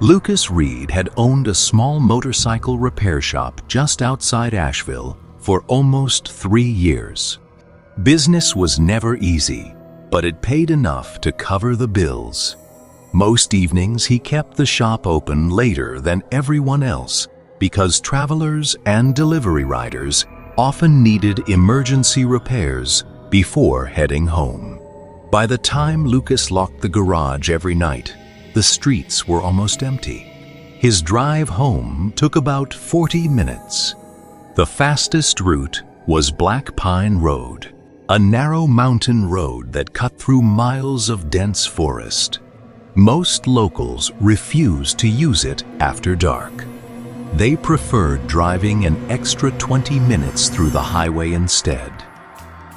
Lucas Reed had owned a small motorcycle repair shop just outside Asheville for almost 3 years. Business was never easy, but it paid enough to cover the bills. Most evenings he kept the shop open later than everyone else because travelers and delivery riders often needed emergency repairs before heading home. By the time Lucas locked the garage every night, the streets were almost empty. His drive home took about 40 minutes. The fastest route was Black Pine Road, a narrow mountain road that cut through miles of dense forest. Most locals refused to use it after dark. They preferred driving an extra 20 minutes through the highway instead.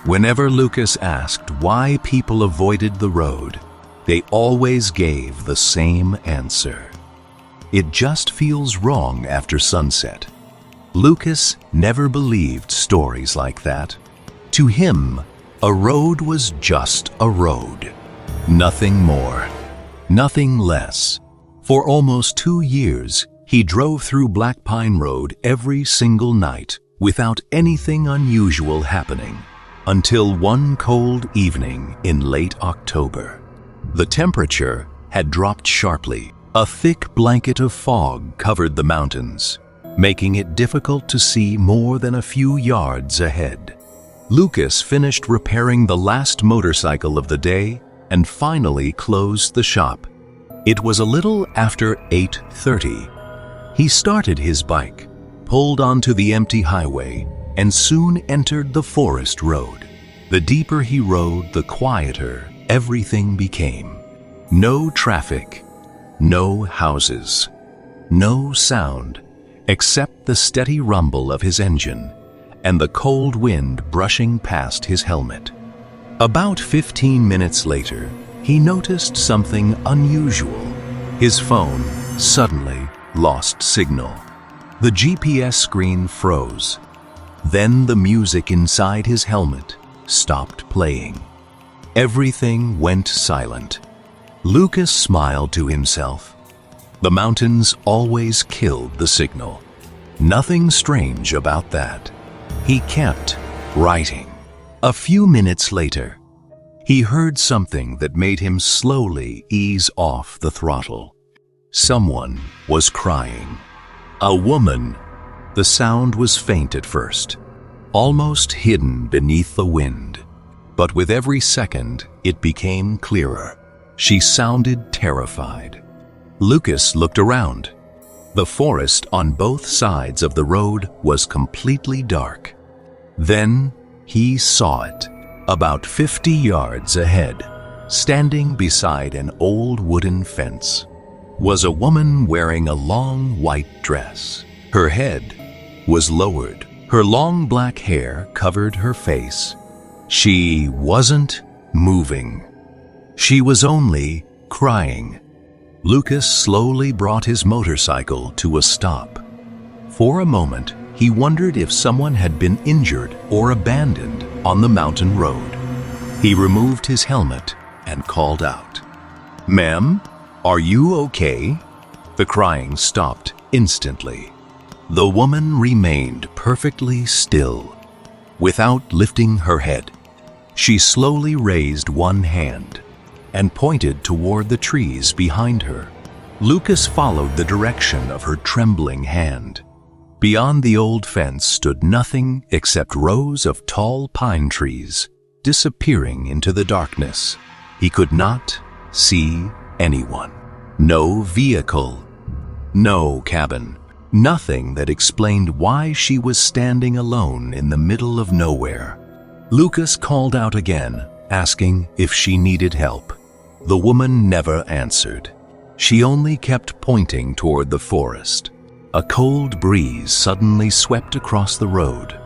Whenever Lucas asked why people avoided the road, they always gave the same answer. It just feels wrong after sunset. Lucas never believed stories like that. To him, a road was just a road. Nothing more, nothing less. For almost 2 years, he drove through Black Pine Road every single night without anything unusual happening, until one cold evening in late October. The temperature had dropped sharply. A thick blanket of fog covered the mountains, making it difficult to see more than a few yards ahead. Lucas finished repairing the last motorcycle of the day and finally closed the shop. It was a little after 8:30. He started his bike, pulled onto the empty highway, and soon entered the forest road. The deeper he rode, the quieter everything became. No traffic, no houses, no sound except the steady rumble of his engine and the cold wind brushing past his helmet. About 15 minutes later, he noticed something unusual. His phone suddenly lost signal. The GPS screen froze. Then the music inside his helmet stopped playing. Everything went silent. Lucas smiled to himself. The mountains always killed the signal. Nothing strange about that. He kept writing. A few minutes later, he heard something that made him slowly ease off the throttle. Someone was crying. A woman. The sound was faint at first, almost hidden beneath the wind. But with every second, it became clearer. She sounded terrified. Lucas looked around. The forest on both sides of the road was completely dark. Then he saw it, about 50 yards ahead, standing beside an old wooden fence, was a woman wearing a long white dress. Her head was lowered. Her long black hair covered her face. She wasn't moving. She was only crying. Lucas slowly brought his motorcycle to a stop. For a moment, he wondered if someone had been injured or abandoned on the mountain road. He removed his helmet and called out, "Ma'am, are you okay?" The crying stopped instantly. The woman remained perfectly still. Without lifting her head, she slowly raised one hand and pointed toward the trees behind her. Lucas followed the direction of her trembling hand. Beyond the old fence stood nothing except rows of tall pine trees disappearing into the darkness. He could not see anyone. No vehicle, no cabin, nothing that explained why she was standing alone in the middle of nowhere. Lucas called out again, asking if she needed help. The woman never answered. She only kept pointing toward the forest. A cold breeze suddenly swept across the road,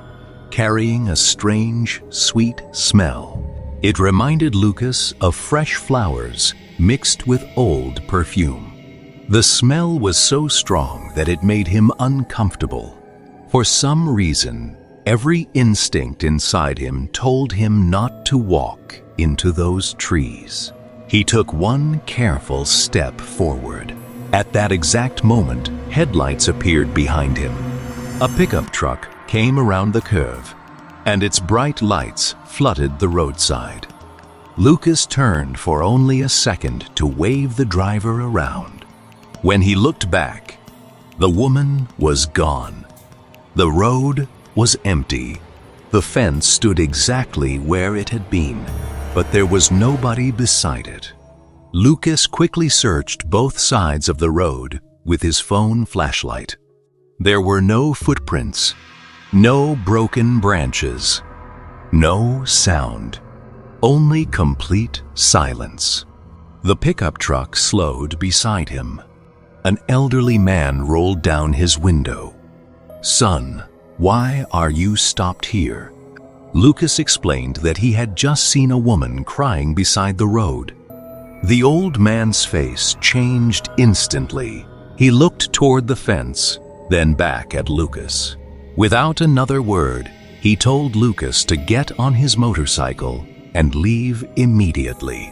carrying a strange, sweet smell. It reminded Lucas of fresh flowers mixed with old perfume. The smell was so strong that it made him uncomfortable. For some reason, every instinct inside him told him not to walk into those trees. He took one careful step forward. At that exact moment, headlights appeared behind him. A pickup truck came around the curve, and its bright lights flooded the roadside. Lucas turned for only a second to wave the driver around. When he looked back, the woman was gone. The road was empty. The fence stood exactly where it had been, but there was nobody beside it. Lucas quickly searched both sides of the road with his phone flashlight. There were no footprints, no broken branches, no sound, only complete silence. The pickup truck slowed beside him. An elderly man rolled down his window. "Son, why are you stopped here?" Lucas explained that he had just seen a woman crying beside the road. The old man's face changed instantly. He looked toward the fence, then back at Lucas. Without another word, he told Lucas to get on his motorcycle and leave immediately.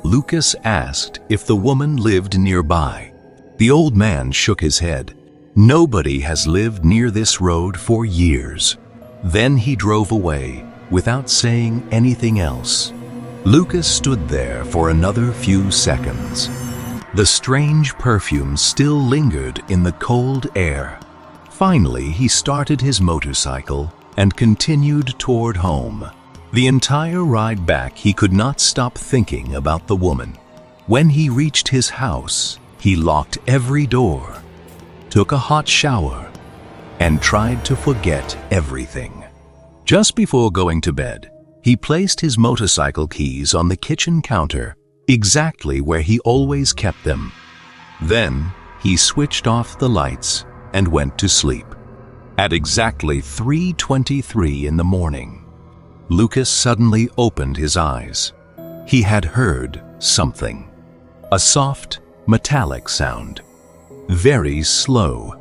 Lucas asked if the woman lived nearby. The old man shook his head. "Nobody has lived near this road for years." Then he drove away without saying anything else. Lucas stood there for another few seconds. The strange perfume still lingered in the cold air. Finally, he started his motorcycle and continued toward home. The entire ride back, he could not stop thinking about the woman. When he reached his house, he locked every door, took a hot shower, and tried to forget everything. Just before going to bed, he placed his motorcycle keys on the kitchen counter, exactly where he always kept them. Then, he switched off the lights and went to sleep. At exactly 3:23 in the morning, Lucas suddenly opened his eyes. He had heard something. A soft, metallic sound. Very slow.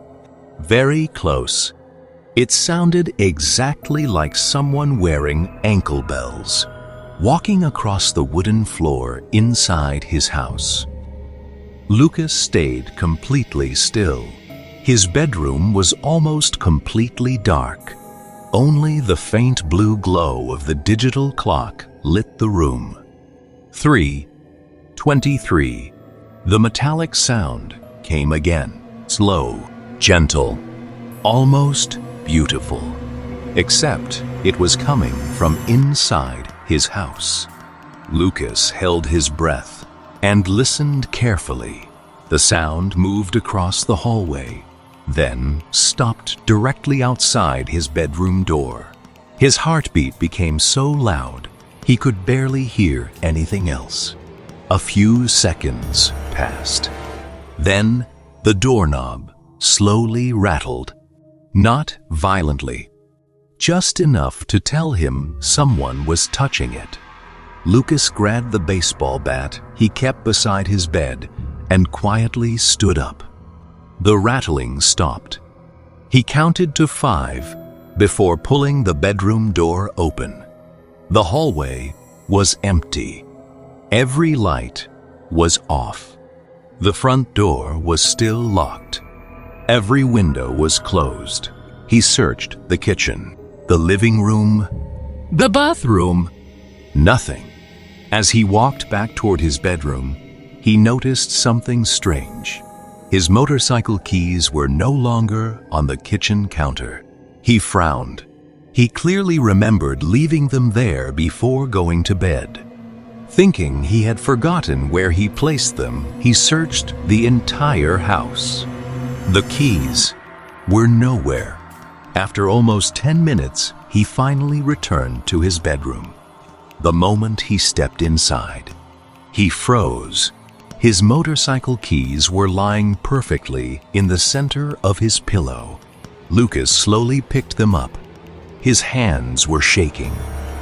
Very close. It sounded exactly like someone wearing ankle bells, walking across the wooden floor inside his house. Lucas stayed completely still. His bedroom was almost completely dark. Only the faint blue glow of the digital clock lit the room. 3:23. The metallic sound came again. Slow, gentle, almost beautiful. Except it was coming from inside his house. Lucas held his breath and listened carefully. The sound moved across the hallway, then stopped directly outside his bedroom door. His heartbeat became so loud, he could barely hear anything else. A few seconds passed. Then the doorknob slowly rattled, not violently, just enough to tell him someone was touching it. Lucas grabbed the baseball bat he kept beside his bed and quietly stood up. The rattling stopped. He counted to 5 before pulling the bedroom door open. The hallway was empty. Every light was off. The front door was still locked. Every window was closed. He searched the kitchen, the living room, the bathroom. Nothing. As he walked back toward his bedroom, he noticed something strange. His motorcycle keys were no longer on the kitchen counter. He frowned. He clearly remembered leaving them there before going to bed. Thinking he had forgotten where he placed them, he searched the entire house. The keys were nowhere. After almost 10 minutes, he finally returned to his bedroom. The moment he stepped inside, he froze. His motorcycle keys were lying perfectly in the center of his pillow. Lucas slowly picked them up. His hands were shaking.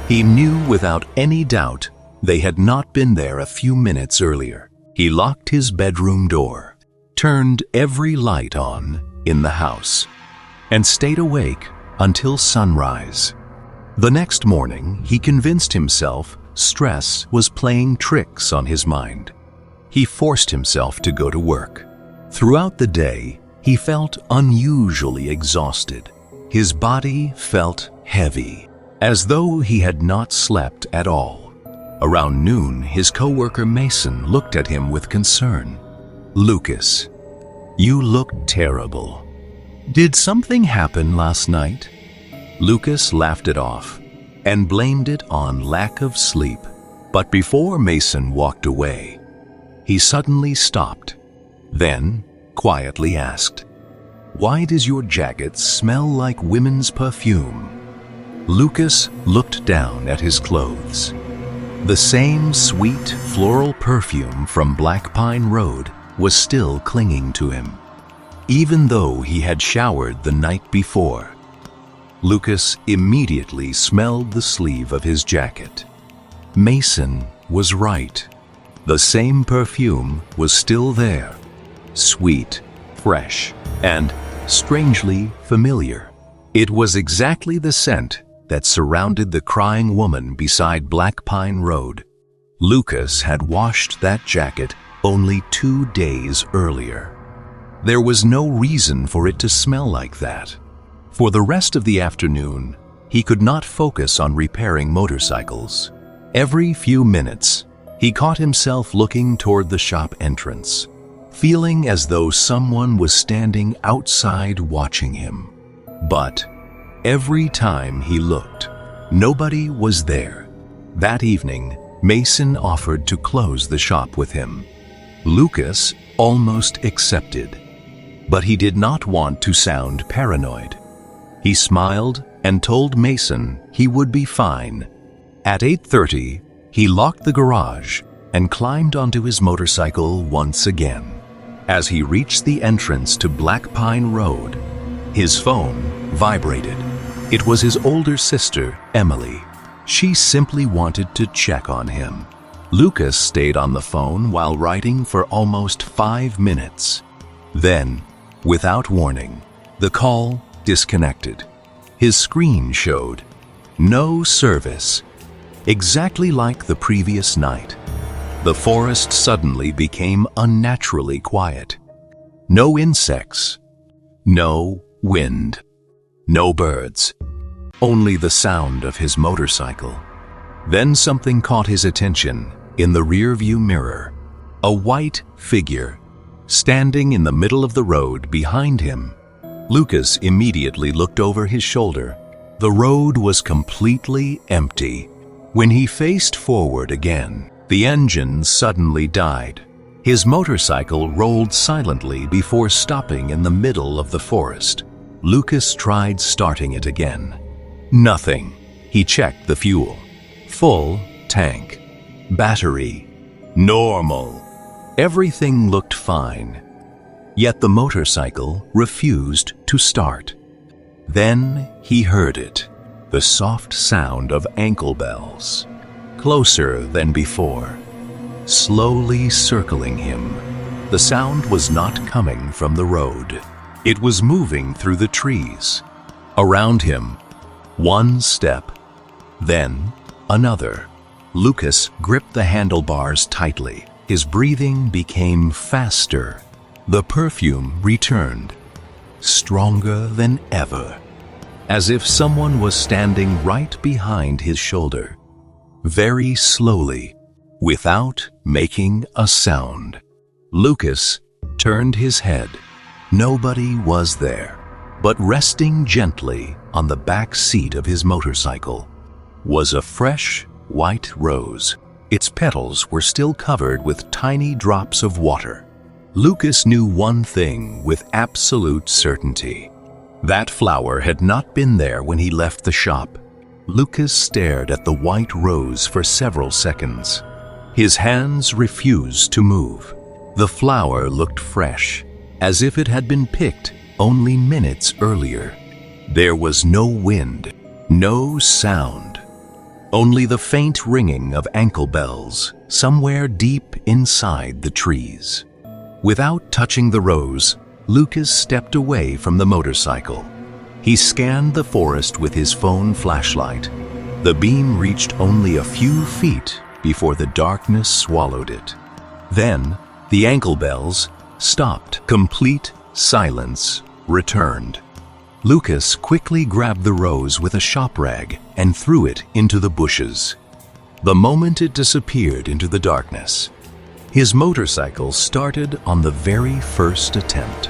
He knew without any doubt they had not been there a few minutes earlier. He locked his bedroom door, turned every light on in the house, and stayed awake until sunrise. The next morning, he convinced himself stress was playing tricks on his mind. He forced himself to go to work. Throughout the day, he felt unusually exhausted. His body felt heavy, as though he had not slept at all. Around noon, his coworker Mason looked at him with concern. "Lucas, you look terrible. Did something happen last night?" Lucas laughed it off and blamed it on lack of sleep. But before Mason walked away, he suddenly stopped, then quietly asked, "Why does your jacket smell like women's perfume?" Lucas looked down at his clothes. The same sweet floral perfume from Black Pine Road was still clinging to him, even though he had showered the night before. Lucas immediately smelled the sleeve of his jacket. Mason was right. The same perfume was still there, sweet, fresh, and strangely familiar. It was exactly the scent that surrounded the crying woman beside Black Pine Road. Lucas had washed that jacket only 2 days earlier. There was no reason for it to smell like that. For the rest of the afternoon, he could not focus on repairing motorcycles. Every few minutes, he caught himself looking toward the shop entrance, feeling as though someone was standing outside watching him. But every time he looked, nobody was there. That evening, Mason offered to close the shop with him. Lucas almost accepted, but he did not want to sound paranoid. He smiled and told Mason he would be fine. At 8:30, he locked the garage and climbed onto his motorcycle once again. As he reached the entrance to Black Pine Road, his phone vibrated. It was his older sister, Emily. She simply wanted to check on him. Lucas stayed on the phone while writing for almost 5 minutes. Then, without warning, the call disconnected. His screen showed no service, exactly like the previous night. The forest suddenly became unnaturally quiet. No insects, no wind, no birds, only the sound of his motorcycle. Then something caught his attention in the rearview mirror. A white figure standing in the middle of the road behind him. Lucas immediately looked over his shoulder. The road was completely empty. When he faced forward again, the engine suddenly died. His motorcycle rolled silently before stopping in the middle of the forest. Lucas tried starting it again. Nothing. He checked the fuel. Full tank. Battery. Normal. Everything looked fine. Yet the motorcycle refused to start. Then he heard it, the soft sound of ankle bells, closer than before, slowly circling him. The sound was not coming from the road. It was moving through the trees. Around him, one step, then another. Lucas gripped the handlebars tightly. His breathing became faster. The perfume returned, stronger than ever, as if someone was standing right behind his shoulder. Very slowly, without making a sound, Lucas turned his head. Nobody was there, but resting gently on the back seat of his motorcycle was a fresh white rose. Its petals were still covered with tiny drops of water. Lucas knew one thing with absolute certainty. That flower had not been there when he left the shop. Lucas stared at the white rose for several seconds. His hands refused to move. The flower looked fresh, as if it had been picked only minutes earlier. There was no wind, no sound, only the faint ringing of ankle bells somewhere deep inside the trees. Without touching the rose, Lucas stepped away from the motorcycle. He scanned the forest with his phone flashlight. The beam reached only a few feet before the darkness swallowed it. Then, the ankle bells stopped. Complete silence returned. Lucas quickly grabbed the rose with a shop rag and threw it into the bushes. The moment it disappeared into the darkness, his motorcycle started on the very first attempt.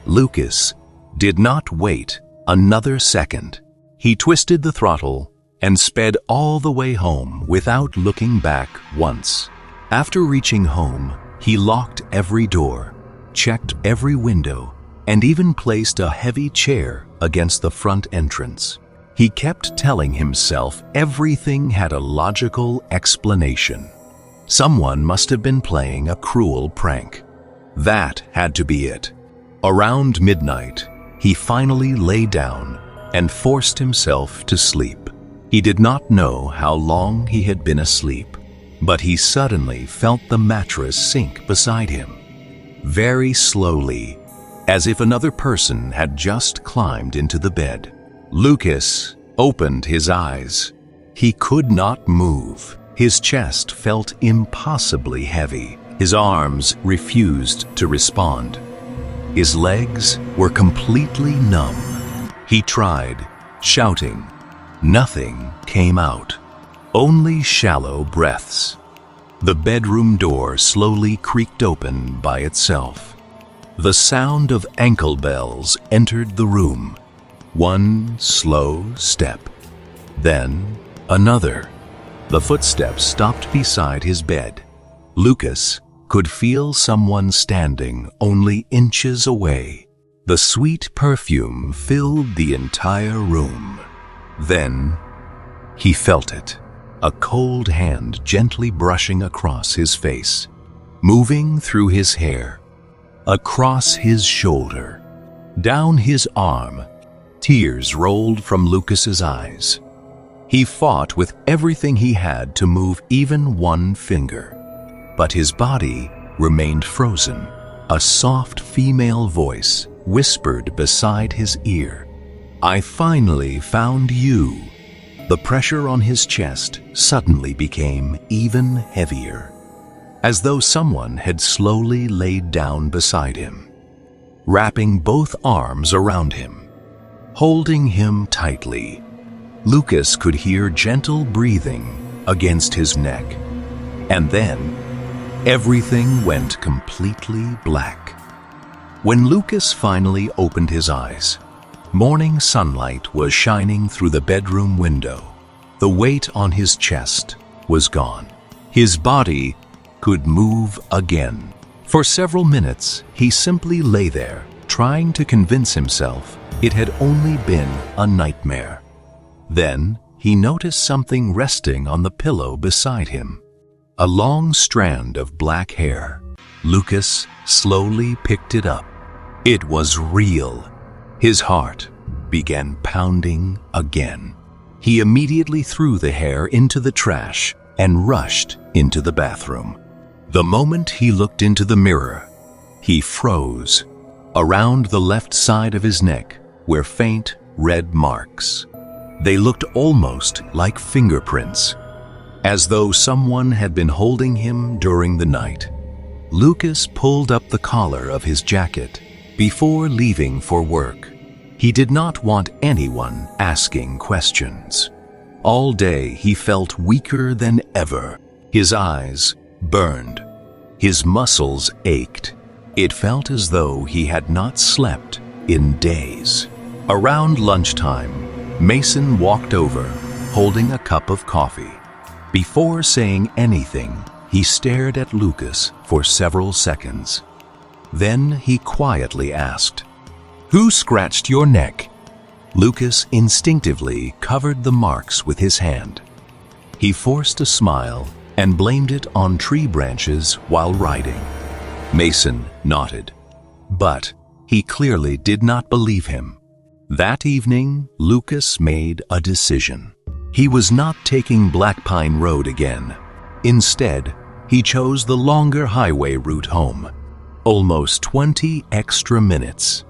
Lucas did not wait another second. He twisted the throttle and sped all the way home without looking back once. After reaching home, he locked every door, checked every window, and even placed a heavy chair against the front entrance. He kept telling himself everything had a logical explanation. Someone must have been playing a cruel prank. That had to be it. Around midnight, he finally lay down and forced himself to sleep. He did not know how long he had been asleep, but he suddenly felt the mattress sink beside him. Very slowly, as if another person had just climbed into the bed. Lucas opened his eyes. He could not move. His chest felt impossibly heavy. His arms refused to respond. His legs were completely numb. He tried, shouting. Nothing came out. Only shallow breaths. The bedroom door slowly creaked open by itself. The sound of ankle bells entered the room. One slow step, then another. The footsteps stopped beside his bed. Lucas could feel someone standing only inches away. The sweet perfume filled the entire room. Then he felt it, a cold hand gently brushing across his face, moving through his hair, across his shoulder, down his arm. Tears rolled from Lucas's eyes. He fought with everything he had to move even one finger, but his body remained frozen. A soft female voice whispered beside his ear, "I finally found you." The pressure on his chest suddenly became even heavier, as though someone had slowly laid down beside him, wrapping both arms around him, holding him tightly. Lucas could hear gentle breathing against his neck, and then everything went completely black. When Lucas finally opened his eyes, morning sunlight was shining through the bedroom window. The weight on his chest was gone. His body could move again. For several minutes, he simply lay there, trying to convince himself it had only been a nightmare. Then he noticed something resting on the pillow beside him. A long strand of black hair. Lucas slowly picked it up. It was real. His heart began pounding again. He immediately threw the hair into the trash and rushed into the bathroom. The moment he looked into the mirror, he froze. Around the left side of his neck were faint red marks. They looked almost like fingerprints, as though someone had been holding him during the night. Lucas pulled up the collar of his jacket before leaving for work. He did not want anyone asking questions. All day he felt weaker than ever. His eyes burned. His muscles ached. It felt as though he had not slept in days. Around lunchtime, Mason walked over, holding a cup of coffee. Before saying anything, he stared at Lucas for several seconds. Then he quietly asked, "Who scratched your neck?" Lucas instinctively covered the marks with his hand. He forced a smile and blamed it on tree branches while riding. Mason nodded, but he clearly did not believe him. That evening, Lucas made a decision. He was not taking Black Pine Road again. Instead, he chose the longer highway route home. Almost 20 extra minutes.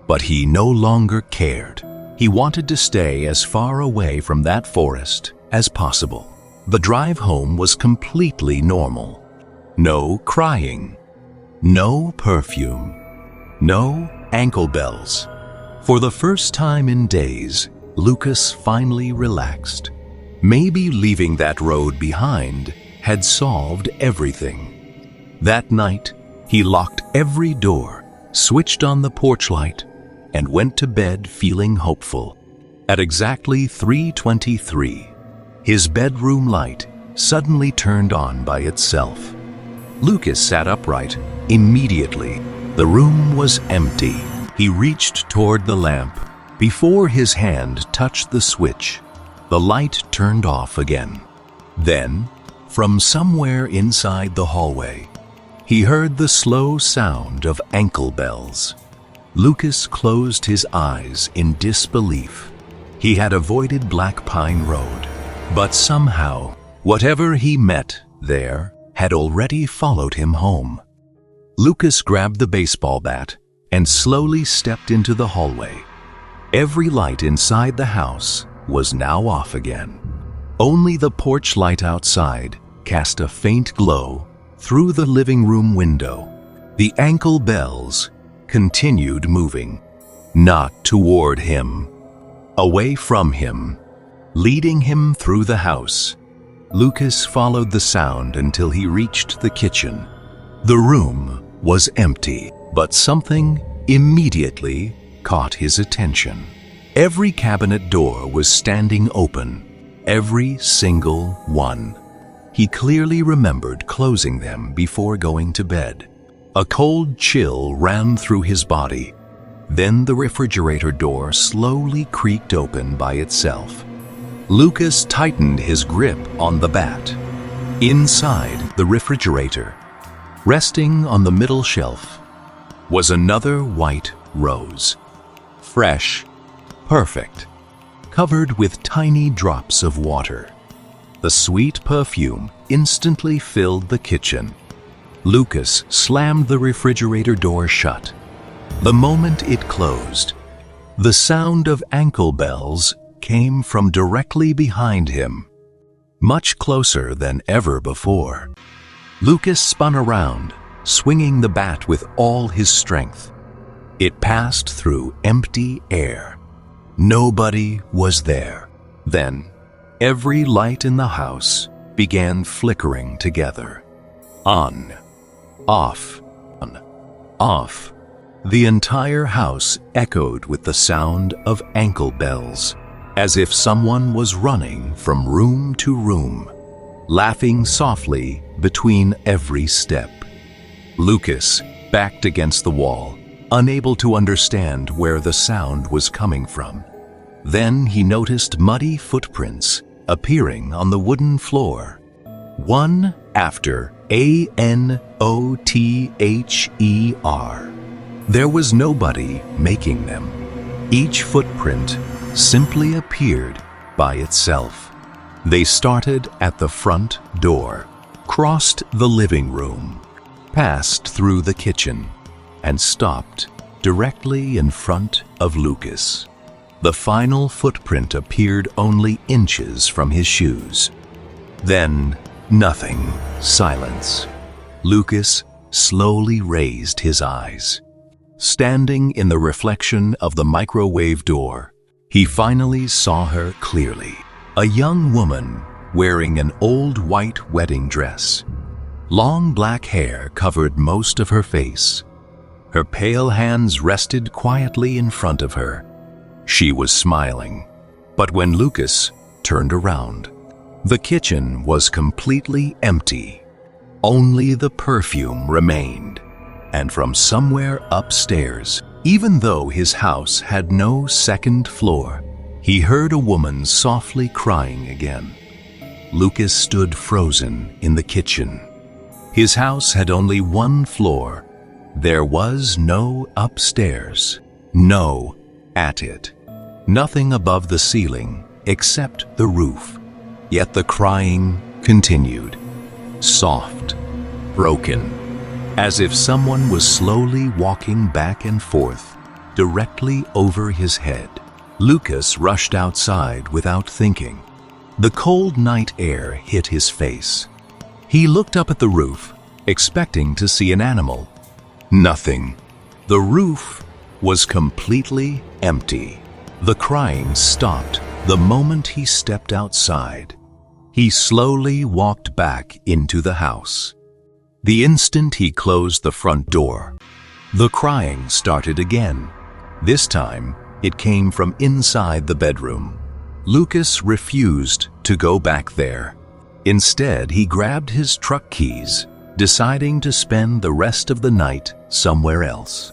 But he no longer cared. He wanted to stay as far away from that forest as possible. The drive home was completely normal. No crying, No perfume. No ankle bells. For the first time in days, Lucas finally relaxed. Maybe leaving that road behind had solved everything. That night, he locked every door, switched on the porch light, and went to bed feeling hopeful. At exactly 3:23, his bedroom light suddenly turned on by itself. Lucas sat upright. Immediately, the room was empty. He reached toward the lamp. Before his hand touched the switch, the light turned off again. Then, from somewhere inside the hallway, he heard the slow sound of ankle bells. Lucas closed his eyes in disbelief. He had avoided Black Pine Road, but somehow, whatever he met there had already followed him home. Lucas grabbed the baseball bat and slowly stepped into the hallway. Every light inside the house was now off again. Only the porch light outside cast a faint glow through the living room window. The ankle bells continued moving, not toward him, away from him, leading him through the house. Lucas followed the sound until he reached the kitchen. The room was empty, but something immediately caught his attention. Every cabinet door was standing open, every single one. He clearly remembered closing them before going to bed. A cold chill ran through his body. Then the refrigerator door slowly creaked open by itself. Lucas tightened his grip on the bat. Inside the refrigerator, resting on the middle shelf, was another white rose. Fresh, perfect, covered with tiny drops of water. The sweet perfume instantly filled the kitchen. Lucas slammed the refrigerator door shut. The moment it closed, the sound of ankle bells came from directly behind him, much closer than ever before. Lucas spun around, swinging the bat with all his strength. It passed through empty air. Nobody was there. Then, every light in the house began flickering together. On, off, on, off. The entire house echoed with the sound of ankle bells, as if someone was running from room to room, laughing softly between every step. Lucas backed against the wall, unable to understand where the sound was coming from. Then he noticed muddy footprints appearing on the wooden floor, one after ANOTHER. There was nobody making them. Each footprint simply appeared by itself. They started at the front door, crossed the living room, passed through the kitchen, and stopped directly in front of Lucas. The final footprint appeared only inches from his shoes. Then, nothing. Silence. Lucas slowly raised his eyes. Standing in the reflection of the microwave door, he finally saw her clearly. A young woman wearing an old white wedding dress. Long black hair covered most of her face. Her pale hands rested quietly in front of her. She was smiling. But when Lucas turned around, the kitchen was completely empty. Only the perfume remained. And from somewhere upstairs, even though his house had no second floor, he heard a woman softly crying again. Lucas stood frozen in the kitchen. His house had only one floor. There was no upstairs, no attic, nothing above the ceiling except the roof. Yet the crying continued, soft, broken, as if someone was slowly walking back and forth, directly over his head. Lucas rushed outside without thinking. The cold night air hit his face. He looked up at the roof, expecting to see an animal, Nothing. The roof was completely empty. The crying stopped the moment he stepped outside. He slowly walked back into the house. The instant he closed the front door, the crying started again. This time, it came from inside the bedroom. Lucas refused to go back there. Instead, he grabbed his truck keys, deciding to spend the rest of the night somewhere else.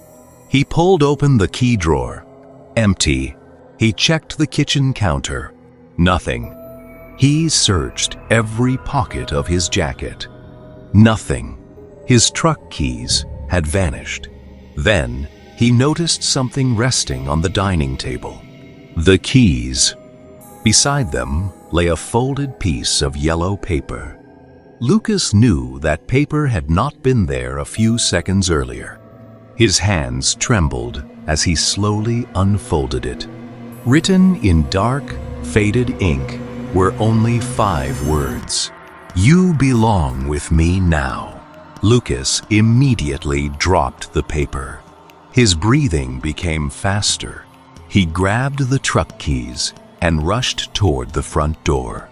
He pulled open the key drawer. Empty. He checked the kitchen counter. Nothing. He searched every pocket of his jacket. Nothing. His truck keys had vanished. Then, he noticed something resting on the dining table. The keys. Beside them lay a folded piece of yellow paper. Lucas knew that paper had not been there a few seconds earlier. His hands trembled as he slowly unfolded it. Written in dark, faded ink were only 5 words. "You belong with me now." Lucas immediately dropped the paper. His breathing became faster. He grabbed the truck keys and rushed toward the front door.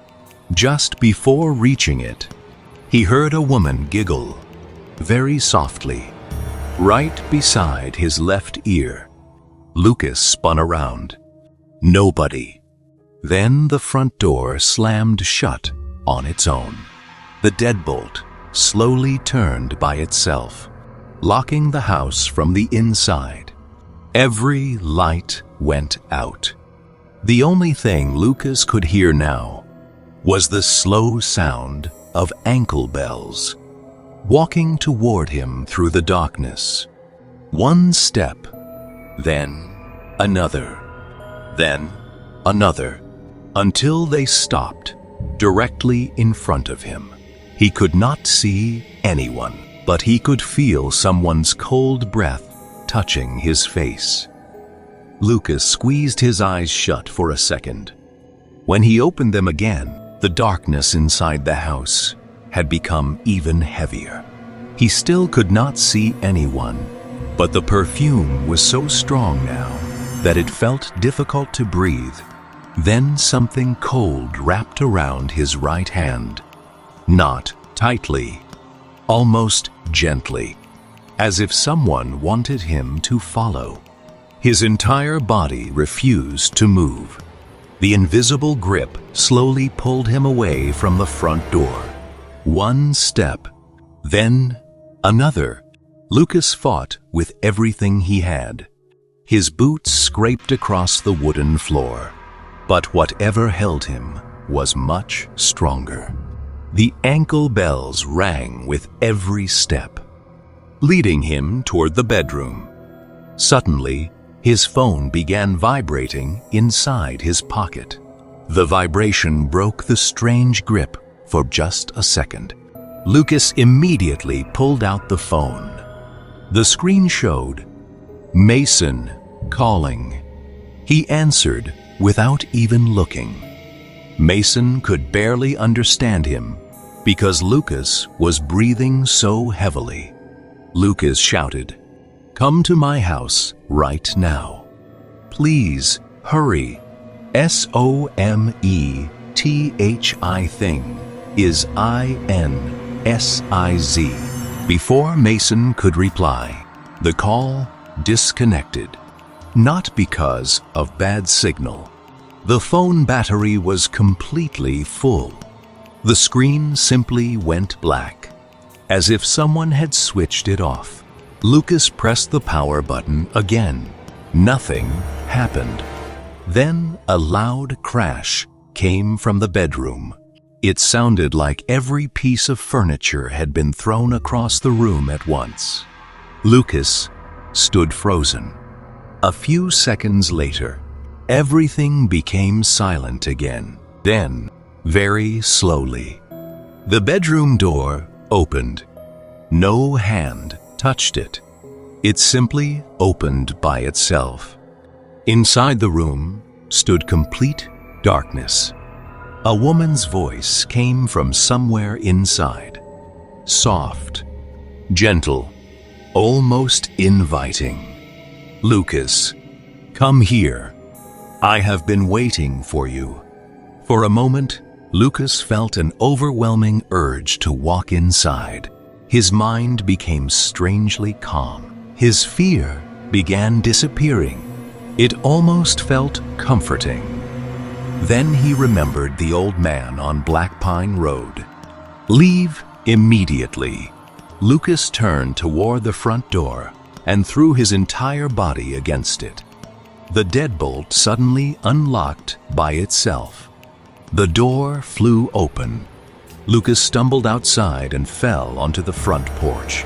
Just before reaching it, he heard a woman giggle, very softly, right beside his left ear. Lucas spun around. Nobody. Then the front door slammed shut on its own. The deadbolt slowly turned by itself, locking the house from the inside. Every light went out. The only thing Lucas could hear now was the slow sound of ankle bells, walking toward him through the darkness. One step, then another, then another, until they stopped directly in front of him. He could not see anyone, but he could feel someone's cold breath touching his face. Lucas squeezed his eyes shut for a second. When he opened them again, the darkness inside the house had become even heavier. He still could not see anyone, but the perfume was so strong now that it felt difficult to breathe. Then something cold wrapped around his right hand. Not tightly, almost gently, as if someone wanted him to follow. His entire body refused to move. The invisible grip slowly pulled him away from the front door. One step, then another. Lucas fought with everything he had. His boots scraped across the wooden floor, but whatever held him was much stronger. The ankle bells rang with every step, leading him toward the bedroom. Suddenly, his phone began vibrating inside his pocket. The vibration broke the strange grip for just a second. Lucas immediately pulled out the phone. The screen showed Mason calling. He answered without even looking. Mason could barely understand him because Lucas was breathing so heavily. Lucas shouted, "Come to my house right now. Please hurry. SOMETHI thing is INSIZ." Before Mason could reply, the call disconnected. Not because of bad signal. The phone battery was completely full. The screen simply went black, as if someone had switched it off. Lucas pressed the power button again. Nothing happened. Then a loud crash came from the bedroom. It sounded like every piece of furniture had been thrown across the room at once. Lucas stood frozen. A few seconds later, everything became silent again. Then, very slowly, the bedroom door opened. No hand touched it. It simply opened by itself. Inside the room stood complete darkness. A woman's voice came from somewhere inside. Soft, gentle, almost inviting. "Lucas, come here. I have been waiting for you." For a moment, Lucas felt an overwhelming urge to walk inside. His mind became strangely calm. His fear began disappearing. It almost felt comforting. Then he remembered the old man on Black Pine Road. "Leave immediately." Lucas turned toward the front door and threw his entire body against it. The deadbolt suddenly unlocked by itself. The door flew open. Lucas stumbled outside and fell onto the front porch.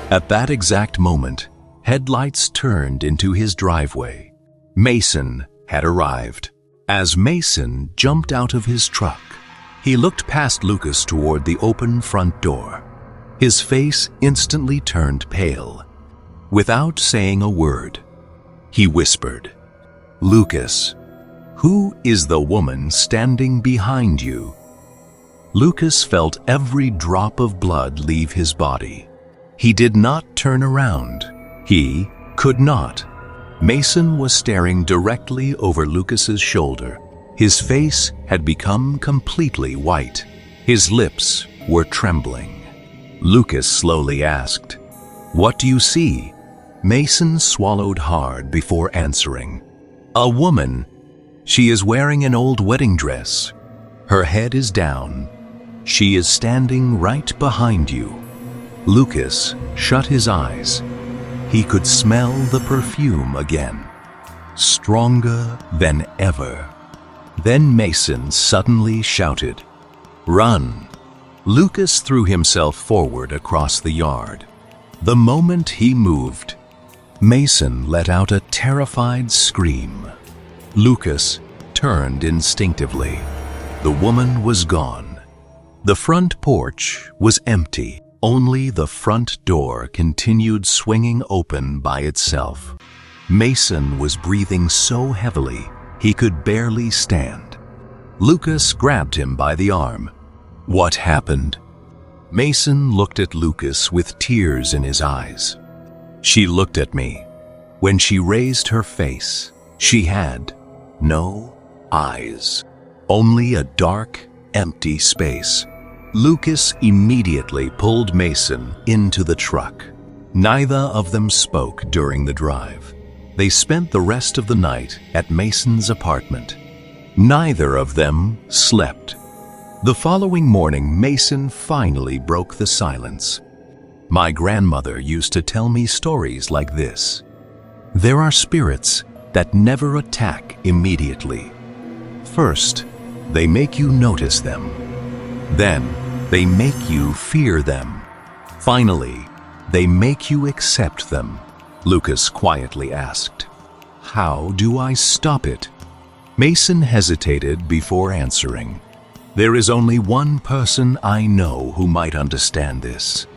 At that exact moment, headlights turned into his driveway. Mason had arrived. As Mason jumped out of his truck, he looked past Lucas toward the open front door. His face instantly turned pale. Without saying a word, he whispered, "Lucas, who is the woman standing behind you?" Lucas felt every drop of blood leave his body. He did not turn around. He could not. Mason was staring directly over Lucas's shoulder. His face had become completely white. His lips were trembling. Lucas slowly asked, "What do you see?" Mason swallowed hard before answering. "A woman. She is wearing an old wedding dress. Her head is down. She is standing right behind you." Lucas shut his eyes. He could smell the perfume again, stronger than ever. Then Mason suddenly shouted, "Run!" Lucas threw himself forward across the yard. The moment he moved, Mason let out a terrified scream. Lucas turned instinctively. The woman was gone. The front porch was empty. Only the front door continued swinging open by itself. Mason was breathing so heavily he could barely stand. Lucas grabbed him by the arm. "What happened?" Mason looked at Lucas with tears in his eyes. "She looked at me. When she raised her face, she had no eyes, only a dark, empty space." Lucas immediately pulled Mason into the truck. Neither of them spoke during the drive. They spent the rest of the night at Mason's apartment. Neither of them slept. The following morning, Mason finally broke the silence. "My grandmother used to tell me stories like this. There are spirits that never attack immediately. First, they make you notice them. Then, they make you fear them. Finally, they make you accept them." Lucas quietly asked, "How do I stop it?" Mason hesitated before answering. "There is only one person I know who might understand this.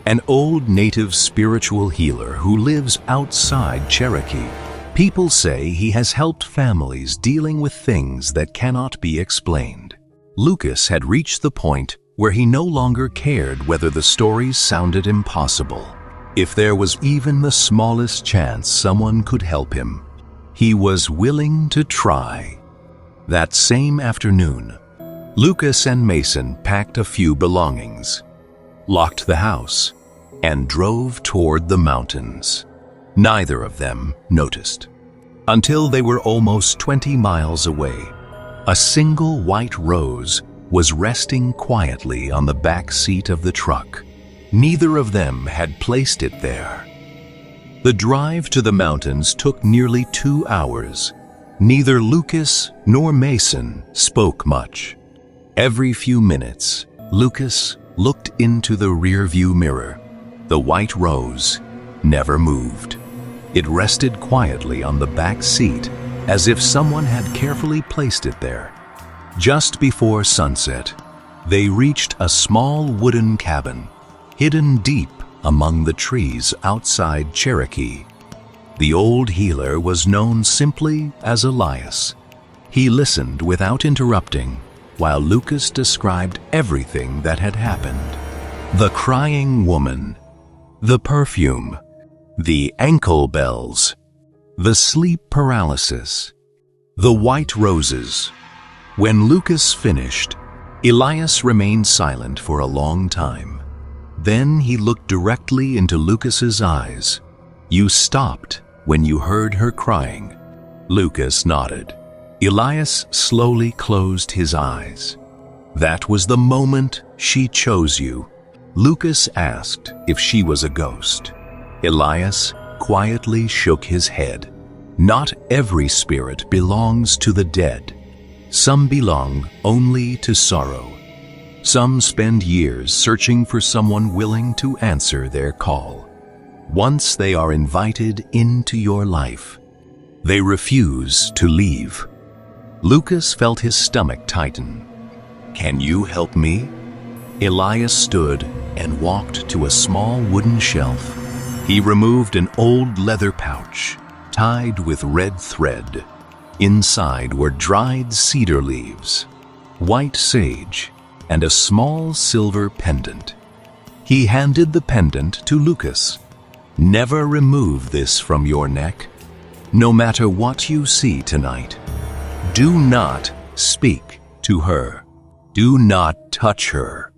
An old native spiritual healer who lives outside Cherokee. People say he has helped families dealing with things that cannot be explained." Lucas had reached the point where he no longer cared whether the stories sounded impossible. If there was even the smallest chance someone could help him, he was willing to try. That same afternoon, Lucas and Mason packed a few belongings, locked the house, and drove toward the mountains. Neither of them noticed. Until they were almost 20 miles away, a single white rose was resting quietly on the back seat of the truck. Neither of them had placed it there. The drive to the mountains took nearly 2 hours. Neither Lucas nor Mason spoke much. Every few minutes, Lucas looked into the rearview mirror. The white rose never moved. It rested quietly on the back seat, as if someone had carefully placed it there. Just before sunset, they reached a small wooden cabin, hidden deep among the trees outside Cherokee. The old healer was known simply as Elias. He listened without interrupting, while Lucas described everything that had happened. The crying woman, the perfume, the ankle bells, the sleep paralysis, the white roses. When Lucas finished, Elias remained silent for a long time. Then he looked directly into Lucas's eyes. "You stopped when you heard her crying." Lucas nodded. Elias slowly closed his eyes. "That was the moment she chose you." Lucas asked if she was a ghost. Elias quietly shook his head. "Not every spirit belongs to the dead. Some belong only to sorrow. Some spend years searching for someone willing to answer their call. Once they are invited into your life, they refuse to leave." Lucas felt his stomach tighten. "Can you help me?" Elias stood and walked to a small wooden shelf. He removed an old leather pouch tied with red thread. Inside were dried cedar leaves, white sage, and a small silver pendant. He handed the pendant to Lucas. "Never remove this from your neck, no matter what you see tonight. Do not speak to her. Do not touch her.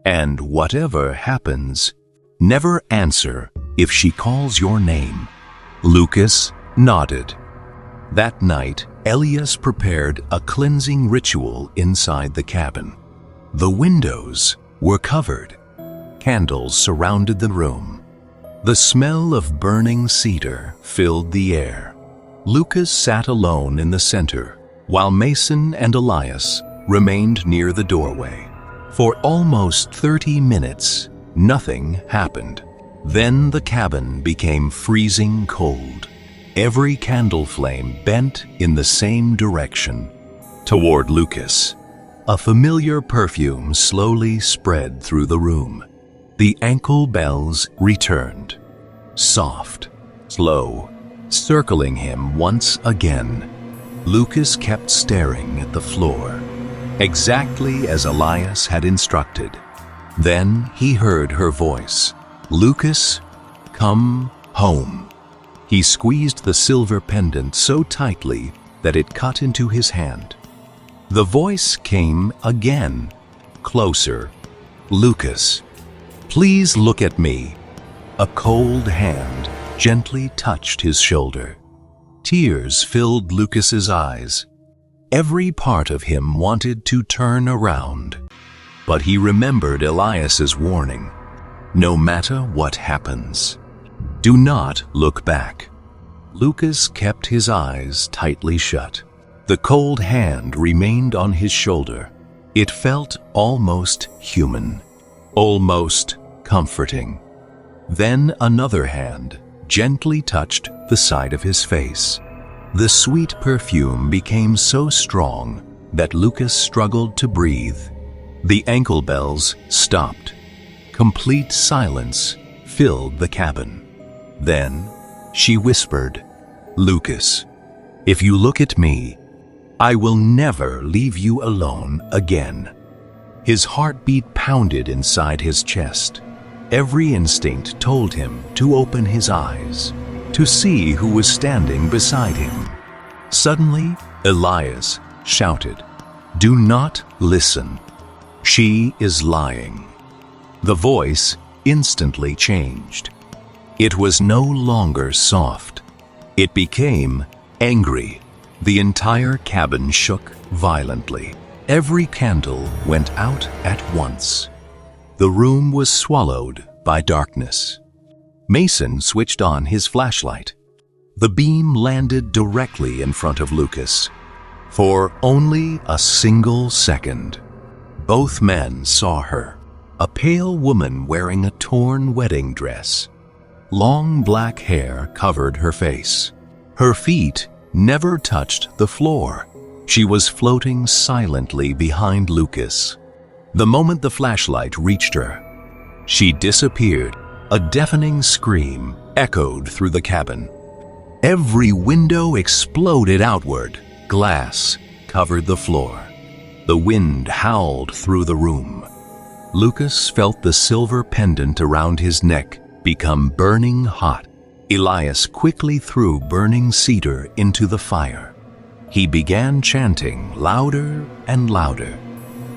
And whatever happens, never answer if she calls your name." Lucas nodded. That night, Elias prepared a cleansing ritual inside the cabin. The windows were covered. Candles surrounded the room. The smell of burning cedar filled the air. Lucas sat alone in the center, while Mason and Elias remained near the doorway. For almost 30 minutes, nothing happened. Then the cabin became freezing cold. Every candle flame bent in the same direction, toward Lucas. A familiar perfume slowly spread through the room. The ankle bells returned, soft, slow, circling him once again. Lucas kept staring at the floor, exactly as Elias had instructed. Then he heard her voice. "Lucas, come home." He squeezed the silver pendant so tightly that it cut into his hand. The voice came again, closer. "Lucas, please look at me." A cold hand gently touched his shoulder. Tears filled Lucas's eyes. Every part of him wanted to turn around, but he remembered Elias's warning. No matter what happens, do not look back. Lucas kept his eyes tightly shut. The cold hand remained on his shoulder. It felt almost human, almost comforting. Then another hand gently touched the side of his face. The sweet perfume became so strong that Lucas struggled to breathe. The ankle bells stopped. Complete silence filled the cabin. Then she whispered, "Lucas, if you look at me, I will never leave you alone again." His heartbeat pounded inside his chest. Every instinct told him to open his eyes, to see who was standing beside him. Suddenly, Elias shouted, "Do not listen. She is lying." The voice instantly changed. It was no longer soft. It became angry. The entire cabin shook violently. Every candle went out at once. The room was swallowed by darkness. Mason switched on his flashlight. The beam landed directly in front of Lucas. For only a single second, both men saw her. A pale woman wearing a torn wedding dress. Long black hair covered her face. Her feet never touched the floor. She was floating silently behind Lucas. The moment the flashlight reached her, she disappeared. A deafening scream echoed through the cabin. Every window exploded outward. Glass covered the floor. The wind howled through the room. Lucas felt the silver pendant around his neck become burning hot. Elias quickly threw burning cedar into the fire. He began chanting louder and louder.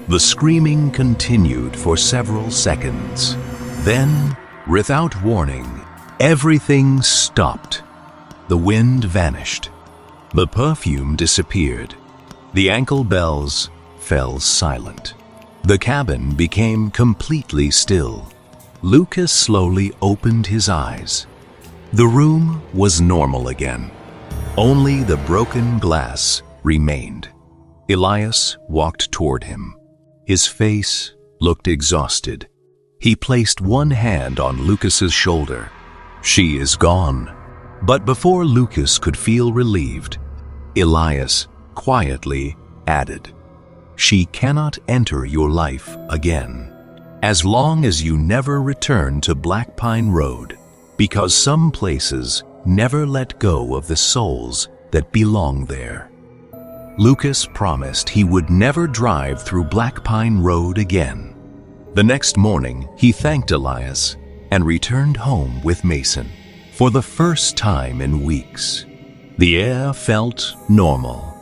The screaming continued for several seconds. Then, without warning, everything stopped. The wind vanished. The perfume disappeared. The ankle bells fell silent. The cabin became completely still. Lucas slowly opened his eyes. The room was normal again. Only the broken glass remained. Elias walked toward him. His face looked exhausted. He placed one hand on Lucas's shoulder. "She is gone." But before Lucas could feel relieved, Elias quietly added, "She cannot enter your life again, as long as you never return to Black Pine Road, because some places never let go of the souls that belong there." Lucas promised he would never drive through Black Pine Road again. The next morning, he thanked Elias and returned home with Mason. For the first time in weeks, the air felt normal.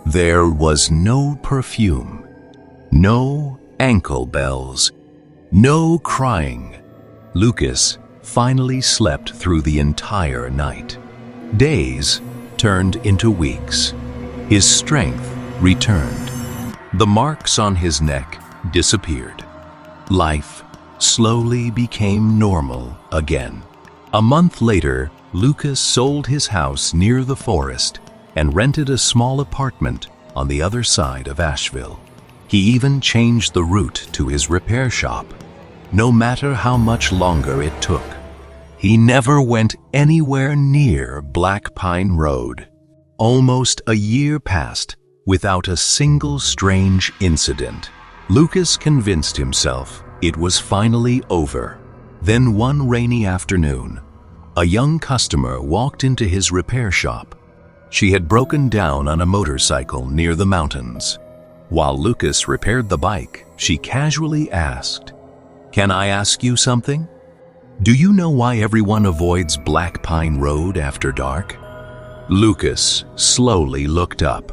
There was no perfume, no ankle bells, no crying. Lucas finally slept through the entire night. Days turned into weeks. His strength returned. The marks on his neck disappeared. Life slowly became normal again. A month later, Lucas sold his house near the forest and rented a small apartment on the other side of Asheville. He even changed the route to his repair shop. No matter how much longer it took, he never went anywhere near Black Pine Road. Almost a year passed without a single strange incident. Lucas convinced himself it was finally over. Then one rainy afternoon, a young customer walked into his repair shop. She had broken down on a motorcycle near the mountains. While Lucas repaired the bike, she casually asked, "Can I ask you something? Do you know why everyone avoids Black Pine Road after dark?" Lucas slowly looked up.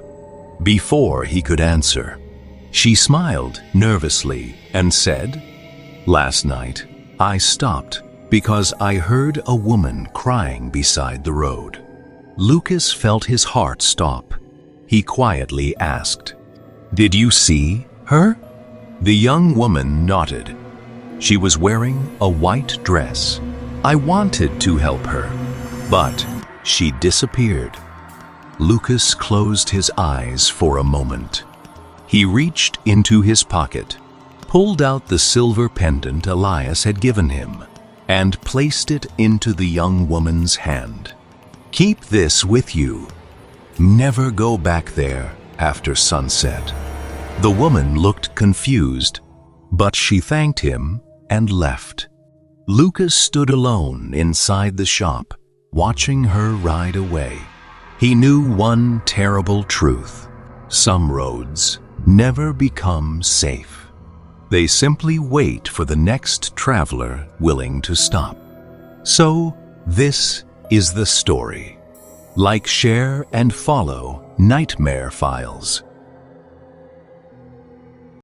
Before he could answer, she smiled nervously and said, "Last night, I stopped because I heard a woman crying beside the road." Lucas felt his heart stop. He quietly asked, "Did you see her?" The young woman nodded. She was wearing a white dress. "I wanted to help her, but she disappeared." Lucas closed his eyes for a moment. He reached into his pocket, pulled out the silver pendant Elias had given him, and placed it into the young woman's hand. "Keep this with you. Never go back there after sunset." The woman looked confused, but she thanked him and left. Lucas stood alone inside the shop, watching her ride away. He knew one terrible truth: some roads never become safe. They simply wait for the next traveler willing to stop. So, this is the story. Like, share, and follow Nightmare Files.